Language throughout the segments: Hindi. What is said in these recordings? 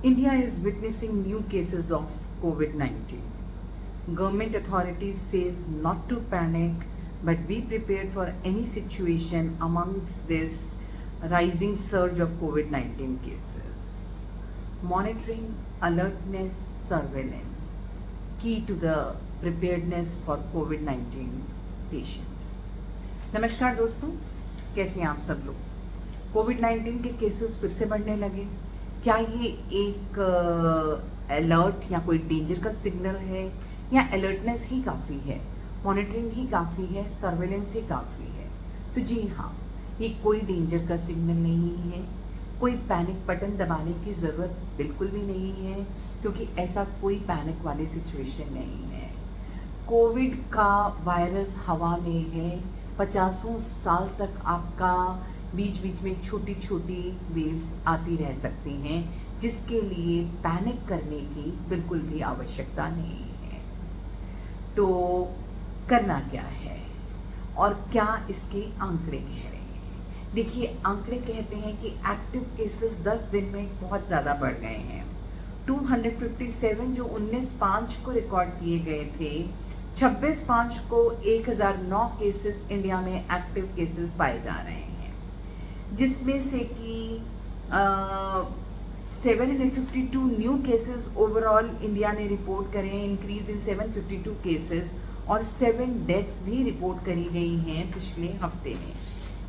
India is witnessing new cases of COVID-19. Government authorities says not to panic but be prepared for any situation amongst this rising surge of COVID-19 cases. Monitoring, alertness, surveillance, key to the preparedness for COVID-19 patients. नमस्कार दोस्तों, कैसे हैं आप सब लोग। कोविड-19 के केसेस फिर से बढ़ने लगे। क्या ये एक अलर्ट या कोई डेंजर का सिग्नल है या अलर्टनेस ही काफ़ी है, मॉनिटरिंग ही काफ़ी है, सर्वेलेंस ही काफ़ी है? तो जी हाँ, ये कोई डेंजर का सिग्नल नहीं है, कोई पैनिक बटन दबाने की ज़रूरत बिल्कुल भी नहीं है, क्योंकि ऐसा कोई पैनिक वाली सिचुएशन नहीं है। कोविड का वायरस हवा में है, 50 साल तक आपका बीच बीच में छोटी छोटी वेव्स आती रह सकती हैं, जिसके लिए पैनिक करने की बिल्कुल भी आवश्यकता नहीं है। तो करना क्या है और क्या इसके आंकड़े कह रहे हैं? देखिए, आंकड़े कहते हैं कि एक्टिव केसेस 10 दिन में बहुत ज़्यादा बढ़ गए हैं। 257 जो 19/5 को रिकॉर्ड किए गए थे, 26/5 को 1009 केसेस इंडिया में एक्टिव केसेस पाए जा रहे हैं, जिसमें से कि 752 न्यू केसेस ओवरऑल इंडिया ने रिपोर्ट करे हैं, इंक्रीज इन 752 केसेस, और 7 डेथ्स भी रिपोर्ट करी गई हैं पिछले हफ्ते में,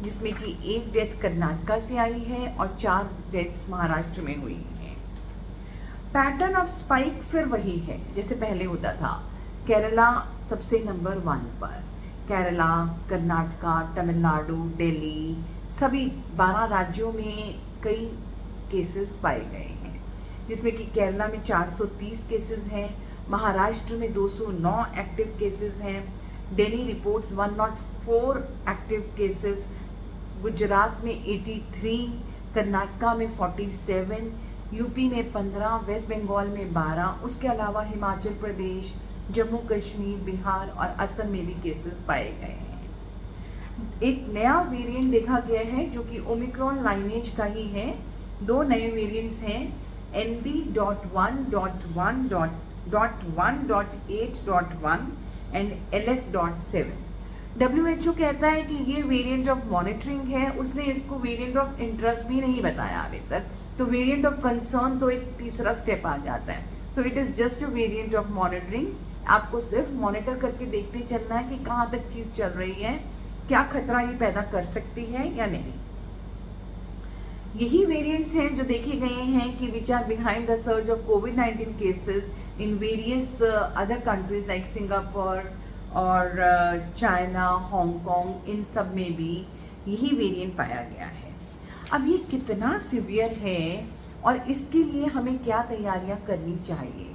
जिसमें कि 1 डेथ कर्नाटका से आई है और 4 डेथ्स महाराष्ट्र में हुई हैं। पैटर्न ऑफ स्पाइक फिर वही है जैसे पहले होता था। केरला सबसे नंबर 1 पर, केरला, कर्नाटका, तमिलनाडु, दिल्ली, सभी 12 राज्यों में कई केसेस पाए गए हैं, जिसमें कि केरला में 430 केसेस हैं, महाराष्ट्र में 209 एक्टिव केसेस हैं, Delhi reports 104 active cases, Gujarat में 83, कर्नाटका में 47, यूपी में 15, वेस्ट बंगाल में 12, उसके अलावा हिमाचल प्रदेश, जम्मू कश्मीर, बिहार और असम में भी केसेस पाए गए हैं। एक नया वेरिएंट देखा गया है जो कि ओमिक्रॉन लाइनेज का ही है। 2 नए वेरिएंट्स हैं, NB.1.1.1.8.1 एंड LF.7। WHO कहता है कि ये वेरिएंट ऑफ मॉनिटरिंग है, उसने इसको वेरिएंट ऑफ इंटरेस्ट भी नहीं बताया अभी तक। तो वेरिएंट ऑफ कंसर्न तो एक तीसरा स्टेप आ जाता है। So it is just a variant of monitoring. आपको सिर्फ मॉनिटर करके देखते चलना है कि कहाँ तक चीज़ चल रही है, क्या खतरा ये पैदा कर सकती है या नहीं। यही वेरिएंट्स हैं जो देखे गए हैं कि which are behind the surge of कोविड-19 cases in various other countries like Singapore और चाइना, हांगकांग, इन सब में भी यही वेरिएंट पाया गया है। अब ये कितना सीवियर है और इसके लिए हमें क्या तैयारियां करनी चाहिए?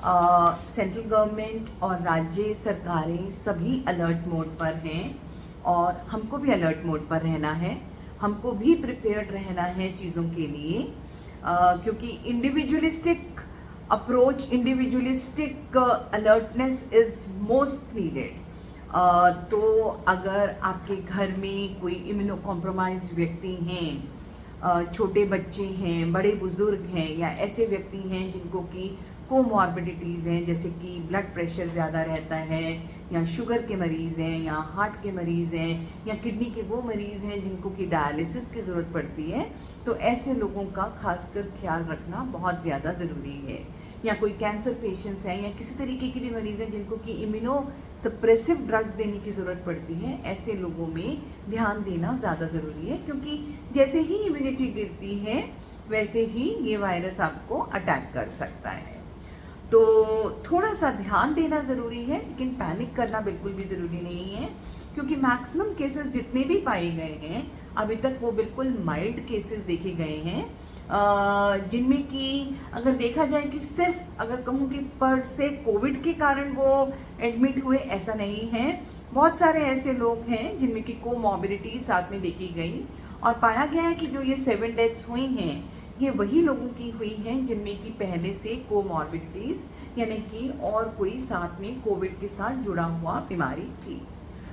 सेंट्रल गवर्नमेंट और राज्य सरकारें सभी अलर्ट मोड पर हैं और हमको भी अलर्ट मोड पर रहना है, हमको भी प्रिपेयर्ड रहना है चीज़ों के लिए, क्योंकि individualistic approach, individualistic alertness is most needed. तो अगर आपके घर में कोई इम्यूनो कॉम्प्रोमाइज्ड व्यक्ति हैं, छोटे बच्चे हैं, बड़े बुजुर्ग हैं, या ऐसे व्यक्ति हैं जिनको कि कोमॉर्बिडिटीज़ हैं, जैसे कि ब्लड प्रेशर ज़्यादा रहता है, या शुगर के मरीज़ हैं, या हार्ट के मरीज़ हैं, या किडनी के वो मरीज़ हैं जिनको कि डायलिसिस की ज़रूरत पड़ती है, तो ऐसे लोगों का खासकर ख्याल रखना बहुत ज़्यादा ज़रूरी है। या कोई कैंसर पेशेंट्स हैं या किसी तरीके के भी मरीज़ हैं जिनको कि इम्यूनो सप्रेसिव ड्रग्स देने की ज़रूरत पड़ती है, ऐसे लोगों में ध्यान देना ज़्यादा ज़रूरी है, क्योंकि जैसे ही इम्यूनिटी गिरती है वैसे ही ये वायरस आपको अटैक कर सकता है। तो थोड़ा सा ध्यान देना ज़रूरी है, लेकिन पैनिक करना बिल्कुल भी ज़रूरी नहीं है, क्योंकि मैक्सिमम केसेस जितने भी पाए गए हैं अभी तक वो बिल्कुल माइल्ड केसेस देखे गए हैं, जिनमें कि अगर देखा जाए कि सिर्फ अगर कहूँ कि पर से कोविड के कारण वो एडमिट हुए, ऐसा नहीं है। बहुत सारे ऐसे लोग हैं जिनमें कि कोमॉर्बिडिटी साथ में देखी गई और पाया गया है कि जो ये 7 डेथ्स हुई हैं, ये वही लोगों की हुई हैं जिनमें कि पहले से कोमॉर्बिडिटीज़ यानी कि और कोई साथ में कोविड के साथ जुड़ा हुआ बीमारी थी।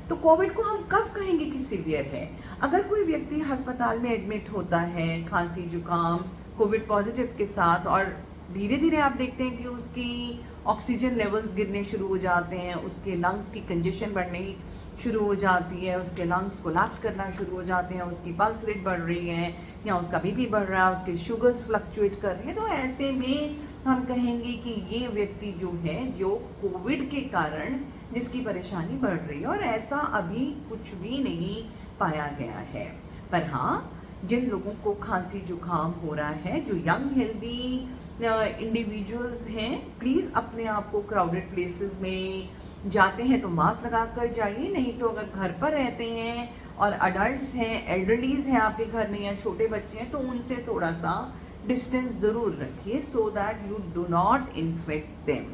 तो कोविड को हम कब कहेंगे कि सीवियर है? अगर कोई व्यक्ति अस्पताल में एडमिट होता है, खांसी जुकाम कोविड पॉजिटिव के साथ, और धीरे धीरे आप देखते हैं कि उसकी ऑक्सीजन लेवल्स गिरने शुरू हो जाते हैं, उसके लंग्स की कंजेशन बढ़ने शुरू हो जाती है, उसके लंग्स कोलैप्स करना शुरू हो जाते हैं, उसकी पल्स रेट बढ़ रही है या उसका बीपी बढ़ रहा है, उसके शुगर्स फ्लक्चुएट कर रहे हैं। तो ऐसे में हम कहेंगे कि ये व्यक्ति जो है, जो कोविड के कारण जिसकी परेशानी बढ़ रही है, और ऐसा अभी कुछ भी नहीं पाया गया है। पर हाँ, जिन लोगों को खांसी जुकाम हो रहा है, जो यंग हेल्दी इंडिविजुअल्स हैं, प्लीज़ अपने आप को क्राउडेड प्लेसेस में जाते हैं तो मास्क लगा कर जाइए, नहीं तो अगर घर पर रहते हैं और अडल्ट्स हैं, एल्डरलीज हैं आपके घर में या छोटे बच्चे हैं, तो उनसे थोड़ा सा डिस्टेंस ज़रूर रखिए, so that you do not infect them.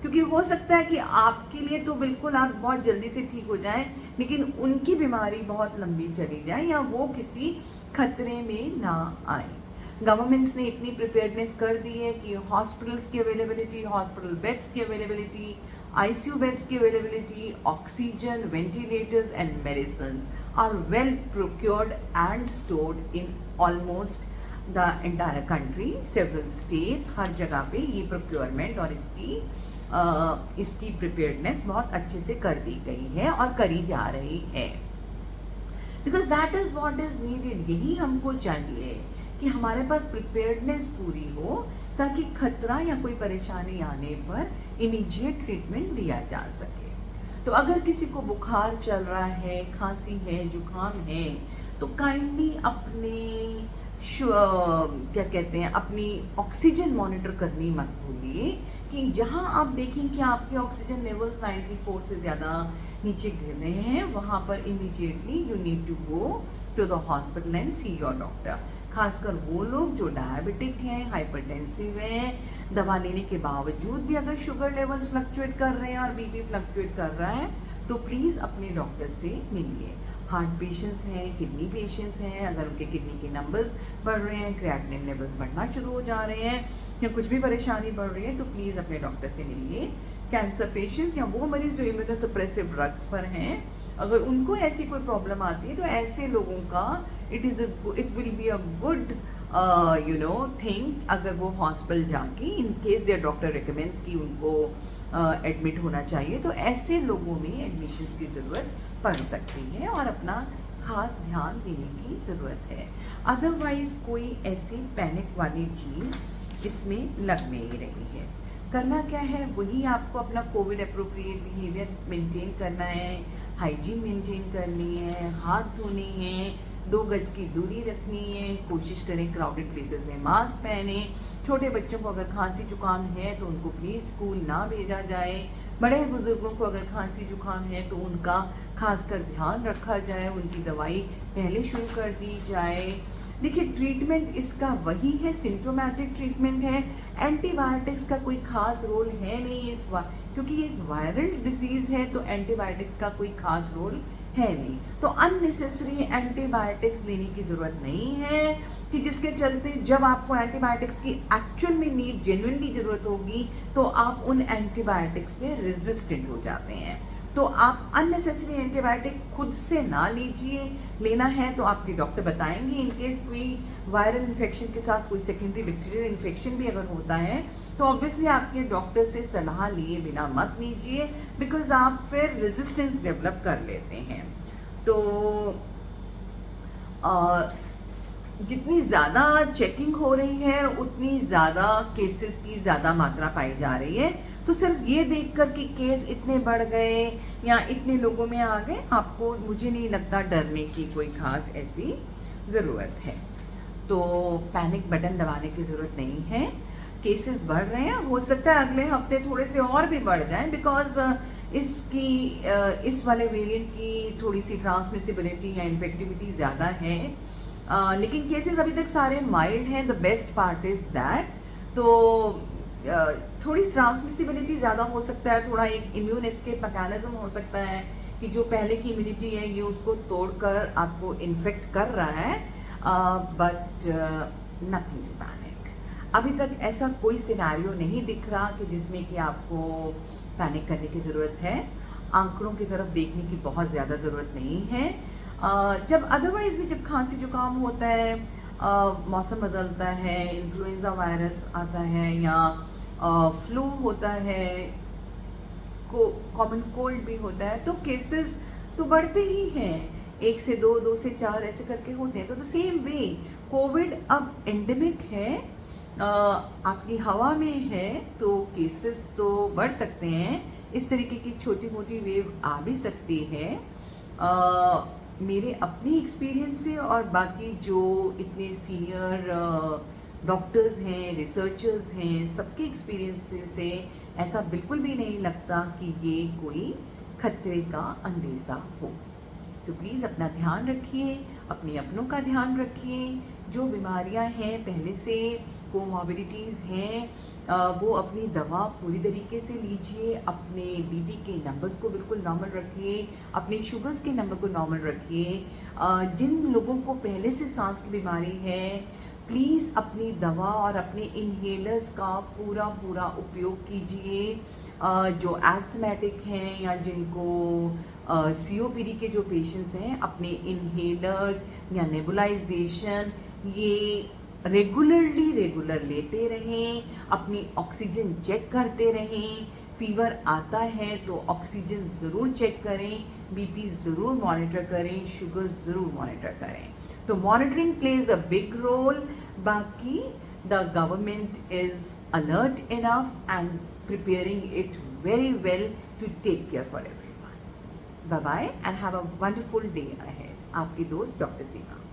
क्योंकि हो सकता है कि आपके लिए तो बिल्कुल आप बहुत जल्दी से ठीक हो जाएं, लेकिन उनकी बीमारी बहुत लंबी चली जाए या वो किसी खतरे में ना आए। गवर्नमेंट्स ने इतनी प्रिपेयर्डनेस कर दी है कि हॉस्पिटल्स की अवेलेबिलिटी, हॉस्पिटल बेड्स की अवेलेबिलिटी, आईसीयू बेड्स की availability, oxygen, ventilators and medicine are well procured and stored in almost the entire country, several states. हर जगह पे ये प्रोक्योरमेंट और इसकी प्रिपेयर्डनेस बहुत अच्छे से कर दी गई है और करी जा रही है, because that is what is needed. यही हमको चाहिए कि हमारे पास प्रिपेयर्डनेस पूरी हो, ताकि खतरा या कोई परेशानी आने पर इमीडिएट ट्रीटमेंट दिया जा सके। तो अगर किसी को बुखार चल रहा है, खांसी है, जुकाम है, तो काइंडली अपने क्या कहते हैं, अपनी ऑक्सीजन मॉनिटर करनी मत भूलिए, कि जहां आप देखें कि आपके ऑक्सीजन लेवल्स 94 से ज़्यादा नीचे गिर रहे हैं, वहां पर immediately you need to go to the hospital and see your doctor. खासकर वो लोग जो डायबिटिक हैं, हाइपरटेंसिव हैं, दवा लेने के बावजूद भी अगर शुगर लेवल्स फ्लक्चुएट कर रहे हैं और बीपी फ्लक्चुएट कर रहा है, तो प्लीज़ अपने डॉक्टर से मिलिए। हार्ट पेशेंट्स हैं, किडनी पेशेंट्स हैं, अगर उनके किडनी के नंबर्स बढ़ रहे हैं, क्रिएटिनिन लेवल्स बढ़ना शुरू हो जा रहे हैं, या कुछ भी परेशानी बढ़ रही है, तो प्लीज़ अपने डॉक्टर से मिलिए। कैंसर पेशेंट्स या वो मरीज जो इम्यूनोसप्रेसिव ड्रग्स पर हैं, अगर उनको ऐसी कोई प्रॉब्लम आती है, तो ऐसे लोगों का it will be a good thing अगर वो हॉस्पिटल जाके, in case there doctor recommends कि उनको एडमिट होना चाहिए, तो ऐसे लोगों में एडमिशन्स की ज़रूरत पड़ सकती है और अपना खास ध्यान देने की ज़रूरत है। अदरवाइज़ कोई ऐसी पैनिक वाली चीज़ इसमें लग नहीं रही है। करना क्या है, वही आपको अपना कोविड अप्रोप्रिएट बिहेवियर मेंटेन करना है, हाइजीन मेंटेन करनी है, हाथ धोने हैं, 2 गज की दूरी रखनी है, कोशिश करें क्राउडेड प्लेसेस में मास्क पहने। छोटे बच्चों को अगर खांसी जुकाम है तो उनको प्लीज़ स्कूल ना भेजा जाए। बड़े बुजुर्गों को अगर खांसी जुकाम है तो उनका खासकर ध्यान रखा जाए, उनकी दवाई पहले शुरू कर दी जाए। देखिए, ट्रीटमेंट इसका वही है, सिम्टोमेटिक ट्रीटमेंट है। एंटीबायोटिक्स का कोई खास रोल है नहीं क्योंकि ये एक वायरल डिजीज़ है, तो एंटीबायोटिक्स का कोई खास रोल है नहीं। तो अननेसेसरी एंटीबायोटिक्स लेने की ज़रूरत नहीं है, कि जिसके चलते जब आपको एंटीबायोटिक्स की एक्चुअल में नीड, जेन्युइनली ज़रूरत होगी, तो आप उन एंटीबायोटिक्स से रेजिस्टेंट हो जाते हैं। तो आप अननेसेसरी एंटीबायोटिक खुद से ना लीजिए। लेना है तो आपके डॉक्टर बताएंगे। इनकेस कोई वायरल इन्फेक्शन के साथ कोई सेकेंडरी बैक्टीरियल इन्फेक्शन भी अगर होता है, तो ऑब्वियसली आपके डॉक्टर से सलाह लिए बिना मत लीजिए, बिकॉज आप फिर रेजिस्टेंस डेवलप कर लेते हैं। तो जितनी ज़्यादा चेकिंग हो रही है, उतनी ज़्यादा केसेस की ज़्यादा मात्रा पाई जा रही है। तो सिर्फ ये देखकर कि केस इतने बढ़ गए या इतने लोगों में आ गए, आपको, मुझे नहीं लगता, डरने की कोई खास ऐसी ज़रूरत है। तो पैनिक बटन दबाने की ज़रूरत नहीं है। केसेस बढ़ रहे हैं, हो सकता है अगले हफ्ते थोड़े से और भी बढ़ जाएं, बिकॉज इस वाले वेरिएंट की थोड़ी सी ट्रांसमिसिबिलिटी या इन्फेक्टिविटी ज़्यादा है। लेकिन केसेस अभी तक सारे माइल्ड हैं। The best part is that, तो थोड़ी ट्रांसमिसिबिलिटी ज़्यादा हो सकता है, थोड़ा एक इम्यून एस्केप मैकेनिज्म हो सकता है कि जो पहले की इम्यूनिटी है ये उसको तोड़कर आपको इन्फेक्ट कर रहा है, बट नथिंग टू पैनिक। अभी तक ऐसा कोई सिनेरियो नहीं दिख रहा कि जिसमें कि आपको पैनिक करने की ज़रूरत है। आंकड़ों की तरफ देखने की बहुत ज़्यादा ज़रूरत नहीं है। जब अदरवाइज़ भी जब खांसी जुकाम होता है, मौसम बदलता है, इन्फ्लुएंजा वायरस आता है या फ्लू होता है, कॉमन कोल्ड भी होता है, तो केसेस तो बढ़ते ही हैं, 1 से 2, 2 से 4 ऐसे करके होते हैं। तो द सेम वे कोविड अब एंडेमिक है, आपकी हवा में है, तो केसेस तो बढ़ सकते हैं, इस तरीके की छोटी मोटी वेव आ भी सकती है। मेरे अपने एक्सपीरियंस से और बाकी जो इतने सीनियर डॉक्टर्स हैं, रिसर्चर्स हैं, सबके एक्सपीरियंस से ऐसा बिल्कुल भी नहीं लगता कि ये कोई खतरे का अंदेशा हो। तो प्लीज़ अपना ध्यान रखिए, अपने अपनों का ध्यान रखिए। जो बीमारियां हैं पहले से, कोमॉर्बिडिटीज़ हैं, वो अपनी दवा पूरी तरीके से लीजिए, अपने बीपी के नंबर्स को बिल्कुल नॉर्मल रखिए, अपने शुगर्स के नंबर को नॉर्मल रखिए। जिन लोगों को पहले से सांस की बीमारी है, प्लीज़ अपनी दवा और अपने इन्हेलर्स का पूरा उपयोग कीजिए। जो एस्थमेटिक हैं या जिनको सीओपीडी के जो पेशेंट्स हैं, अपने इन्हेलर्स या नेबुलाइजेशन ये रेगुलर लेते रहें, अपनी ऑक्सीजन चेक करते रहें। फीवर आता है तो ऑक्सीजन ज़रूर चेक करें, बीपी ज़रूर मॉनिटर करें, शुगर ज़रूर मॉनिटर करें। तो monitoring plays a big role. बाकी the government is alert enough and preparing it very well to take care for everyone. Bye bye and have a wonderful day ahead. आपकी दोस्त डॉक्टर सीमा।